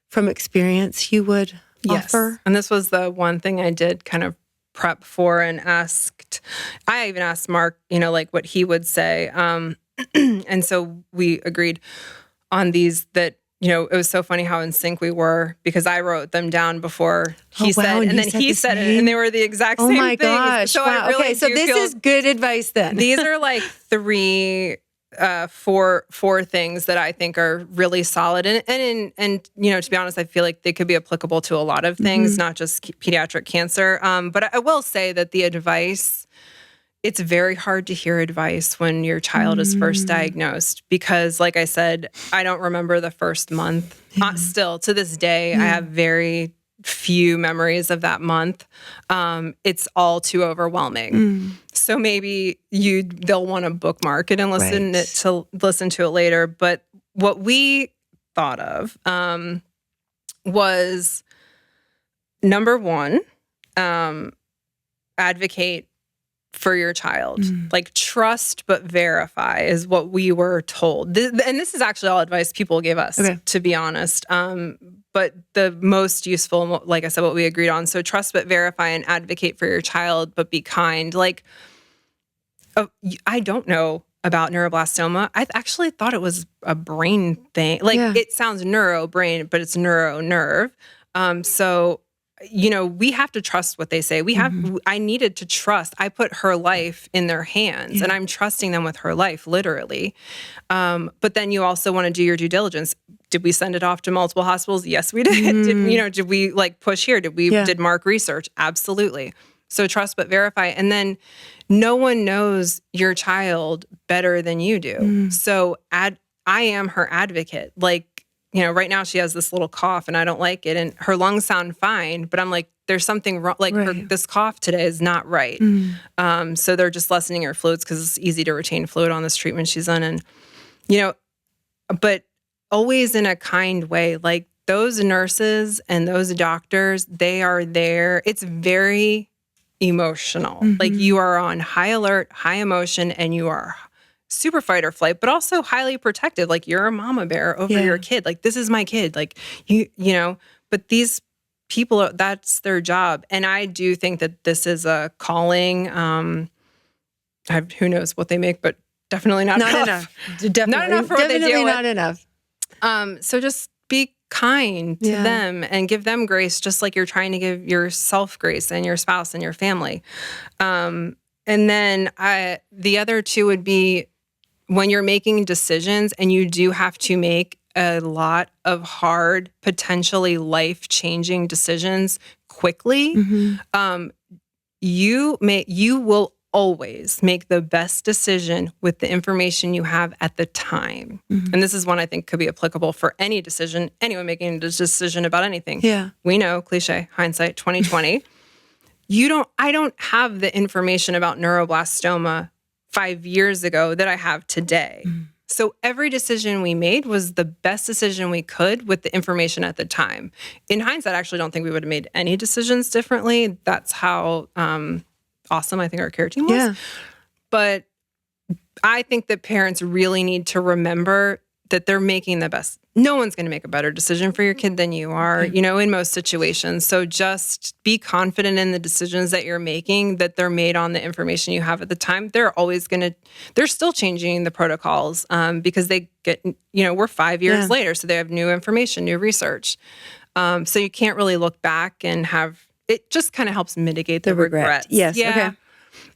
Speaker 1: from experience you would offer?
Speaker 2: And this was the one thing I did kind of prep for and asked. I even asked Mark, like what he would say. And so we agreed on these that, it was so funny how in sync we were, because I wrote them down before he said, and then he said it, and they were the exact same thing.
Speaker 1: Oh my gosh.
Speaker 2: So
Speaker 1: wow.
Speaker 2: I really
Speaker 1: so this is good advice then.
Speaker 2: These are like four things that I think are really solid. And to be honest, I feel like they could be applicable to a lot of things, not just pediatric cancer. But I will say that the advice, it's very hard to hear advice when your child is first diagnosed, because like I said, I don't remember the first month. Still to this day, I have very few memories of that month. It's all too overwhelming. So maybe they'll want to bookmark it and listen to it later. But what we thought of was, number one, advocate for your child. Like trust but verify is what we were told. And this is actually all advice people gave us, to be honest. But the most useful, like I said, what we agreed on. So trust but verify and advocate for your child, but be kind. Like, I don't know about neuroblastoma. I actually thought it was a brain thing. Like it sounds neuro-brain, but it's neuro-nerve. So we have to trust what they say. I needed to trust. I put her life in their hands and I'm trusting them with her life, literally. But then you also want to do your due diligence. Did we send it off to multiple hospitals? Yes, we did. Did we push here? Did Mark research? Absolutely. So trust but verify. And then no one knows your child better than you do. So I am her advocate. Like, right now she has this little cough and I don't like it, and her lungs sound fine, but I'm like, there's something wrong. Like this cough today is not right. So they're just lessening her fluids because it's easy to retain fluid on this treatment she's on. And, but always in a kind way, like those nurses and those doctors, they are there. It's very emotional. Like you are on high alert, high emotion, and you are super fight or flight, but also highly protective. Like you're a mama bear over your kid. Like this is my kid. Like but these people, that's their job. And I do think that this is a calling. Who knows what they make, but definitely not enough.
Speaker 1: Definitely
Speaker 2: not enough for what they deal with.
Speaker 1: Not enough.
Speaker 2: So just be kind to them and give them grace, just like you're trying to give yourself grace and your spouse and your family. And And then the other two would be when you're making decisions and you do have to make a lot of hard, potentially life-changing decisions quickly, you will always make the best decision with the information you have at the time. And this is one I think could be applicable for any decision, anyone making a decision about anything.
Speaker 1: Yeah.
Speaker 2: We know, cliche, hindsight 2020. I don't have the information about neuroblastoma 5 years ago that I have today. So every decision we made was the best decision we could with the information at the time. In hindsight, I actually don't think we would have made any decisions differently. That's how awesome I think our care team was.
Speaker 1: Yeah.
Speaker 2: But I think that parents really need to remember that they're making the best. No one's going to make a better decision for your kid than you are, in most situations. So just be confident in the decisions that you're making, that they're made on the information you have at the time. They're still changing the protocols because they get, we're 5 years later. So they have new information, new research. So you can't really look back and it just kind of helps mitigate the regrets.
Speaker 1: Yes.
Speaker 2: Yeah.
Speaker 1: Okay.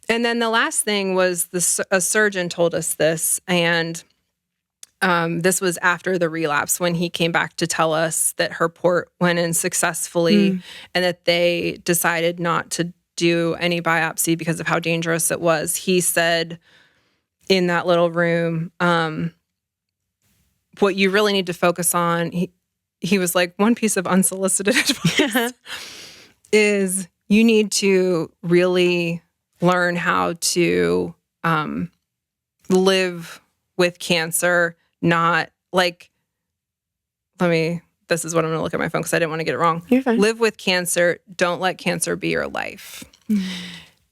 Speaker 2: And then the last thing was a surgeon told us this, and this was after the relapse when he came back to tell us that her port went in successfully and that they decided not to do any biopsy because of how dangerous it was. He said in that little room, what you really need to focus on, he was like, one piece of unsolicited advice is you need to really learn how to live with cancer. Not like, this is what I'm going to look at my phone because I didn't want to get it wrong.
Speaker 1: You're fine.
Speaker 2: Live with cancer. Don't let cancer be your life.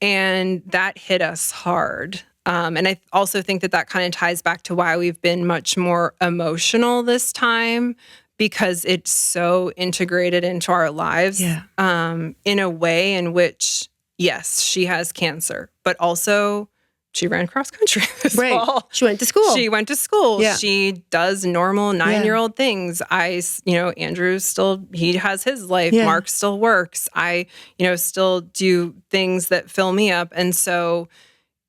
Speaker 2: And that hit us hard. And I also think that kind of ties back to why we've been much more emotional this time, because it's so integrated into our lives in a way in which, yes, she has cancer, but also she ran cross country this fall.
Speaker 1: She went to school.
Speaker 2: Yeah. She does normal 9-year-old things. Andrew he has his life.
Speaker 1: Yeah.
Speaker 2: Mark still works. I, still do things that fill me up. And so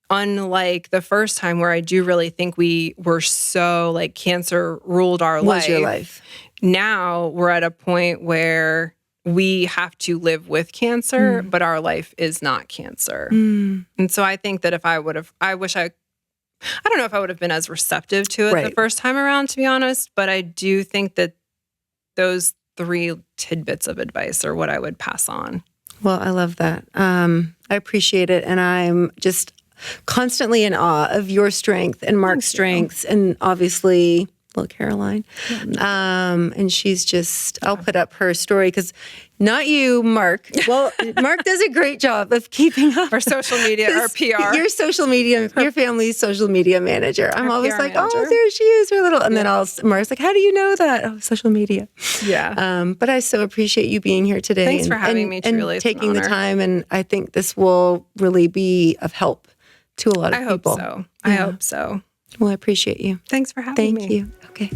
Speaker 2: unlike the first time where I do really think we were so like cancer ruled our life.
Speaker 1: Your life.
Speaker 2: Now we're at a point where we have to live with cancer, but our life is not cancer. And so I think that if I don't know if I would have been as receptive to it the first time around, to be honest, but I do think that those 3 tidbits of advice are what I would pass on.
Speaker 1: Well, I love that. I appreciate it. And I'm just constantly in awe of your strength and Mark's strengths, and obviously little Caroline. And she's just, I'll put up her story because not you, Mark. Well, Mark does a great job of keeping up.
Speaker 2: Our social media, our PR.
Speaker 1: Your social media, your family's social media manager. I'm always
Speaker 2: PR
Speaker 1: like,
Speaker 2: manager.
Speaker 1: oh, there she is, her little, and then Mark's like, how do you know that? Oh, social media.
Speaker 2: Yeah.
Speaker 1: But I so appreciate you being here today.
Speaker 2: Thanks for having me, truly.
Speaker 1: And taking the time. And I think this will really be of help to a lot of people.
Speaker 2: I hope so.
Speaker 1: Well, I appreciate you.
Speaker 2: Thank you for having me.
Speaker 1: Thank you. Okay.